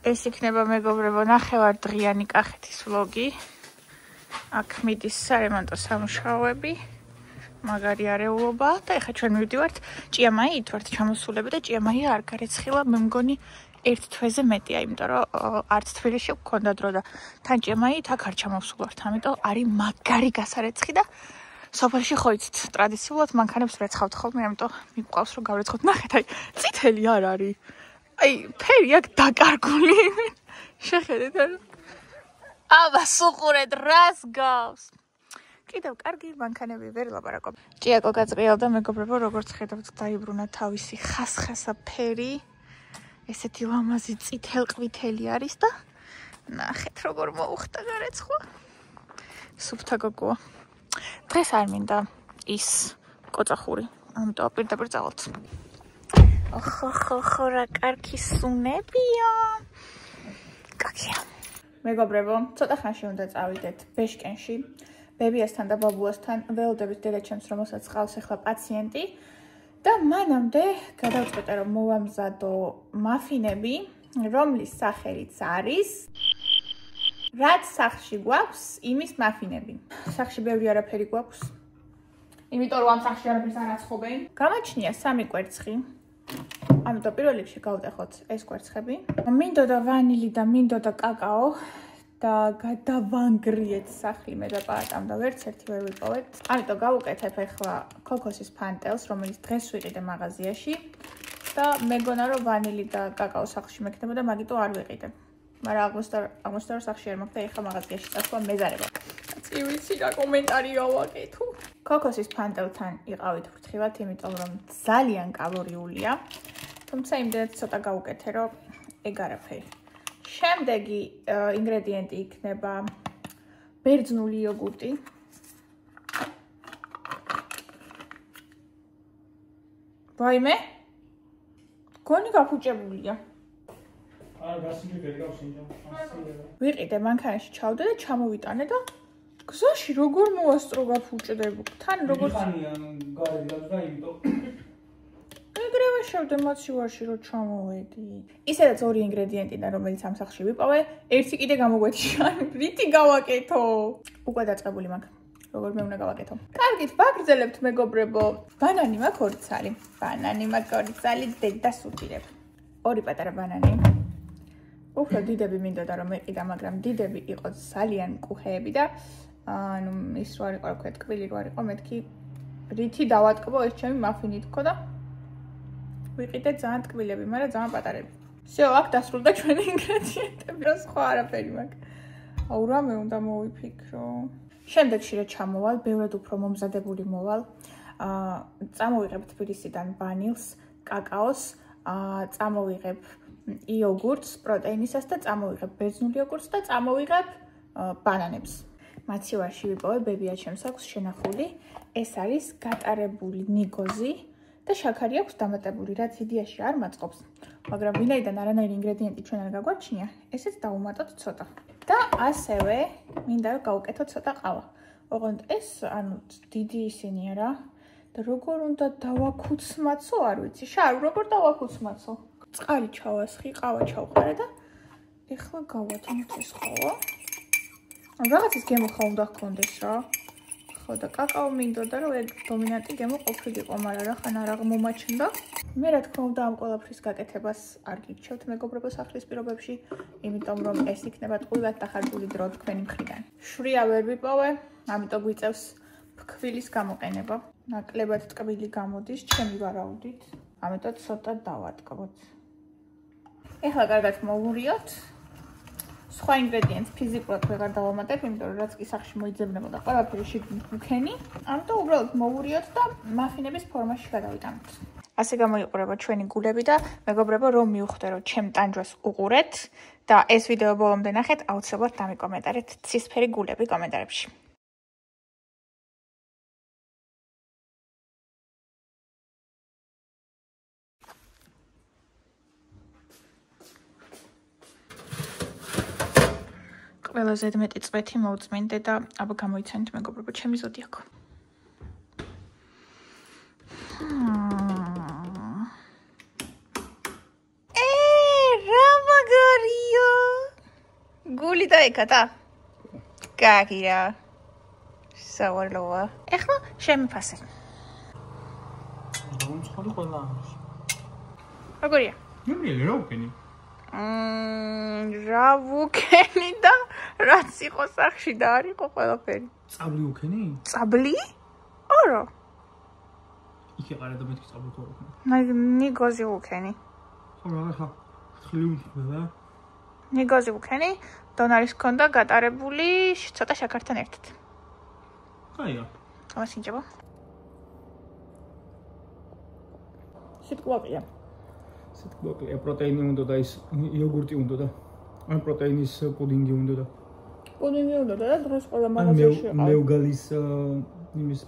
ეს იქნება მეგობრებო ნახევარდღიანი კახეთის ვლოგი. აქ მიდის სარემონტო სამუშაოები. მაგარი არეულობა და ეხლა ჩვენ მივდივართ ჭიამაიით ვართ ჩამოსულები და ჭიამაია არ გარეცხილა მე მგონი ერთ თვეზე მეტია, იმიტომ რომ არც თბილისში გვქონდა დრო და თან ჭიამაიით აქ არ ჩამოსულვართ, ამიტომ არის მაგარი გასარეცხი და სოფელში ხო იცით ტრადიციულად მანქანებს რეცხავთ ხოლმე, ამიტომ მიყვავს რომ გავრეცხოთ. ნახეთ, აი წითელი არ არის. აი ფერი აქ დაკარგული. შეხედეთ არა. აბა სუყურეთ რას გავს. კიდევ კარგი მანქანები ვერ ლაპარაკობ. ჭიაკო გაწყიალდა მეგობრებო, როგორც ხედავთ დაიბრუნა თავისი ხასხასა ფერი. ესეთი ლამაზი წითელ-ყვითელი არის და ნახეთ როგორ მოუხდა გარეცხვა. სუფთა გოგოა. დღეს არ მინდა ის კოწახური, ამიტომ პირდაპირ წავალთ. ოხო რა კარგი სუნებია. კაკია. მეგობრებო, ცოტა ხანში უნდა წავიდეთ ბეშკენში. ბებიასთან და ბაბუასთან ველოდებით დედაჩემს, რომელსაც ყავს ახლა პაციენტი და მანამდე გადავწყვეტე რომ მოვამზადო მაფინები, რომლის სახელიც არის რაც სახში გვაქვს, იმის მაფინები. სახში ბევრი არაფერი გვაქვს. იმიტომ რომ ამ სახში არაფერს არ აცხობენ. გამაჩნია 3 კვერცხი. ამიტომ პირველ რიგში გავტეხოთ ეს კვერცხები. მინდოდა ვანილი და მინდოდა კაკაო. და გადავანგრიეთ სახლი მე და პაატამ და ვერც ერთი ვერ ვიპოვეთ. ამიტომ გავუკეთებ ახლა ქოქოსის ფანტელს, რომელიც დღეს ვიყიდე მაღაზიაში და მეგონა რომ ვანილი და კაკაო სახლში მექნება და მაგიტო არ ვიყიდე. მაგრამ აღმოჩნდა რომ სახლში არ მაქვს და ახლა მაღაზიაში წასვლა მეზარება. წივიცი რა კომენტარი გავაკეთო. ქოქოსის ფანტელთან იყავით ფრთხილად, იმიტომ რომ ძალიან კალორიულია. თუმცა იმდენად ცოტა გავუკეთე რომ ეგ არაფერი. შემდეგი ინგრედიენტი იქნება ბერძნული იოგურტი. ვაიმე? გონი გაფუჭებულია. არა, გასული ვერ გავსინჯო. ვიყიდე მანქანაში ჩავდე და ჩამოვიტანე და გზაში როგორ მოასწრო გაფუჭდება. თან როგორ ხანიან გარედან და იმიტომ ეგრევე შევდე მაცივარში რომ ჩამოვედი. ისედაც 2 ინგრედიენტიდან რომელიც ამ სახლში ვიპოვე, ერთი კიდე გამოგვეთიშა. რითი გავაკეთო? უკვე დაწყებული მაქვს. როგორ მე უნდა გავაკეთო? კარგით, ბაგრძელებთ მეგობრებო. ბანანი მაქვს 2 ცალი. ბანანი მაქვს 2 ცალი, დედას უთირებ. 2 პატარა ბანანი. უფრო დიდები მინდოდა რომ მეყიდა, მაგრამ დიდები იყო ძალიან მკუხეები და ანუ ის რო არ იყო, რა ქვია, ტკბილი რო არ იყო, მეთქი რითი დავატკბო ეს ჩემი მაფინი თქო და ვიყიდე ძალიან ტკბილები, მაგრამ ძალიან პატარები. всё, აქ დასრულდა ჩვენი ინგრედიენტები, რა სხვა არაფერი მაქვს. აუ რამე უნდა მოვიფიქრო. შემდეგში რა ჩამოვალ, ბევრად უფრო მომზადებული მოვალ. წამოვიღებ თბილისიდან ვანილს, კაკაოს, წამოვიღებ იოგურტს, პროტეინისას და წამოვიღებ ბერძნული იოგურტს და წამოვიღებ ბანანებს. მაცივარში ვიპოვე, ბებიაჩემს აქვს შენახული. ეს არის გატარებული ნიგოზი. და შაქარი აქვს დამატებული, რაც იდეაში არ მაწყობს, მაგრამ ვინაიდან არანაირი ინგრედიენტი ჩვენ არ გაგვაჩნია, ესეც დავუმატოთ ცოტა. და ასევე მინდა რომ გავუკეთოთ ცოტა ყავა. ოღონდ ეს ანუ დიდი ისინი არა და როგორ უნდა დავაქუცმაცო, არ ვიცი. შარო როგორ დავაქუცმაცო? წყალი ჩავასხი, ყავა ჩავყარე და ეხლა გავათმოთ ეს ყავა. რაღაცის გემო ხა უნდა გქონდეს რა. ხო და კაკაო მინდოდა რომ ეგ დომინანტი გემო ყოფილიყო, მაგრამ რა ხან არ აღმომაჩნდა. მე რა თქმა უნდა ამ ყველაფრის გაკეთებას არ გიჩვევთ მეგობრებო სახლის პირობებში, იმიტომ რომ ეს იქნება ტყუილად დახარჯული დრო თქვენი მხრიდან. შვრია ვერ ვიპოვე, ამიტომ გვიწევს ფქვილის გამოყენება. ნაკლებად ტკბილი გამოდის ჩემი ვარაუდით, ამიტომ ცოტა დავატკბოთ. ეხლა კარგად მოვურიოთ. სხვა ინგრედიენტს ფიზიკურად ვეღარ დავამატებ, იმიტომ რომ რაც კი სახში მოიძებნებოდა ყველაფერი შიგნით მუქენი, ამიტომ უბრალოდ მოვურიოთ და მაფინების ფორმაში გადავიტანოთ. ასე გამოიყურება ჩვენი გულები და მეგობრებო რომ მივხვდე რომ ჩემ ტანჯვას უყურეთ და ეს ვიდეო ბოლომდე ნახეთ, აუცილებლად დამიკომენტარეთ ცისფერი გულები კომენტარებში. ყველაზე მეტი წვეთი მოვწმინდე და აბა გამოიცანით მეგობრებო ჩემი ზოდიაქო. რა მაგარია! გული დაეკადა? გაგირა. სავალოა. ეხლა შემიფასე. გამომცხალი ყველა არის. როგორია? ნემრიელი რა უკენი? რა ვუქენი და რაც იყო სახში და არ იყო ყველაფერი. წაბლი უკენი? წაბლი? არა. იქ ეყარა და მეთქი წაბლი თუ არ უკენი. ნიგოზი ვუქენი. ხო რა ხა? ხილი უთხება? ნიგოზი ვუქენი, დონარის ჰქონდა გატარებული ცოტა შაქართან ერთად. კაია. ამასინჯება. სიტყვაკია. სიტყვაკია, პროტეინი უნდა და ის იოგურტი უნდა და ან პროტეინის პუდინგი უნდა და პუდინგი უნდა და დღეს ყველა მაღაზიაში ყავს. მეუგალის იმის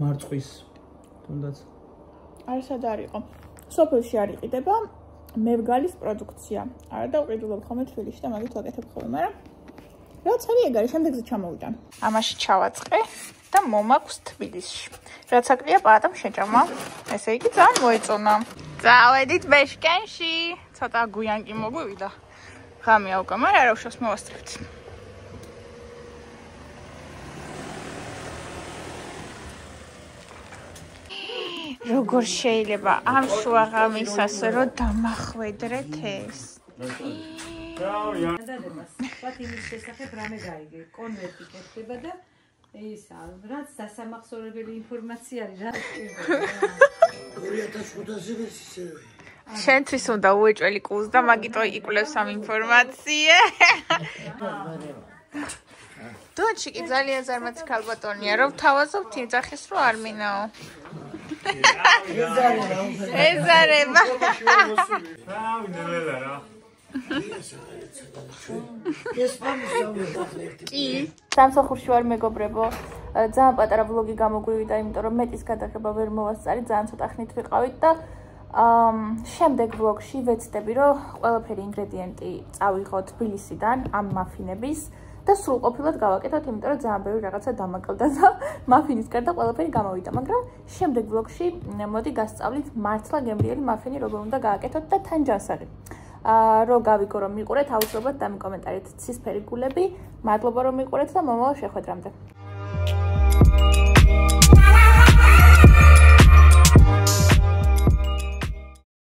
მარწყვის თუნდაც არ სად არ იყო. სოფელში არ იყიდება მევგალის პროდუქცია. არა და უყიდულობ ხოლმე თბილისში და მაგით ვაკეთებ ხოლმე, მაგრამ რაც არის ეგ არის, შემდეგზე ჩამოვიდა. ამაში ჩავაწყე და მომაქვს თბილისში. რაც აკლია პატამ შეჭამა. ესე იგი ძალიან მოეწონა. წავედით ბეშკენში. ცოტა გუიანკი მოგვივიდა. ღამე აუკა, მაგრამ არ უშავს მოვასწრებთ. როგორ შეიძლება ამ შუაღამისას რომ დამახვედრეთ ეს? ვთქვათ იმის შესახებ რამე გაიგე, კონვერტი კეთდება და ისა, რაც დასამახსოვრებელი ინფორმაცია არის, რა შენთვის უნდა უეჭველი კურს და მაგიტო იკვლევს ამ ინფორმაცია. დონჩი კი ძალიან ზარმაცი ქალბატონია, რომ თავაზობთ იძახის რომ არ მინაო. ეზარება. კი. სამსახურში ვარ მეგობრებო. ძალიან პატარა ვლოგი გამოგვივიდა, იმიტომ რომ მეტის გადაღება ვერ მოვასწარი, ძალიან ცოტა ხნით ვიყავით და შემდეგ ვლოგში ვეცდები, რომ ყველაფერი ინგრედიენტი წავიღოთ თბილისიდან ამ მაფინების და სრულყოფილად გავაკეთოთ, იმიტომ რომ ძალიან ბევრი რაღაცა დამაკლდა და მაფინის გარდა ყველაფერი გამოვიდა, მაგრამ შემდეგ ვლოგში მოდი გასწავლით მართლა გემრიელი მაფინი როგორ უნდა გააკეთოთ და თან ჯანსაღი. რო გავიგო რომ მიყურეთ, აუცილებლად დამიკომენტარით ცისფერი გულები. მადლობა რომ მიყურეთ და მომავალ შეხვედრამდე.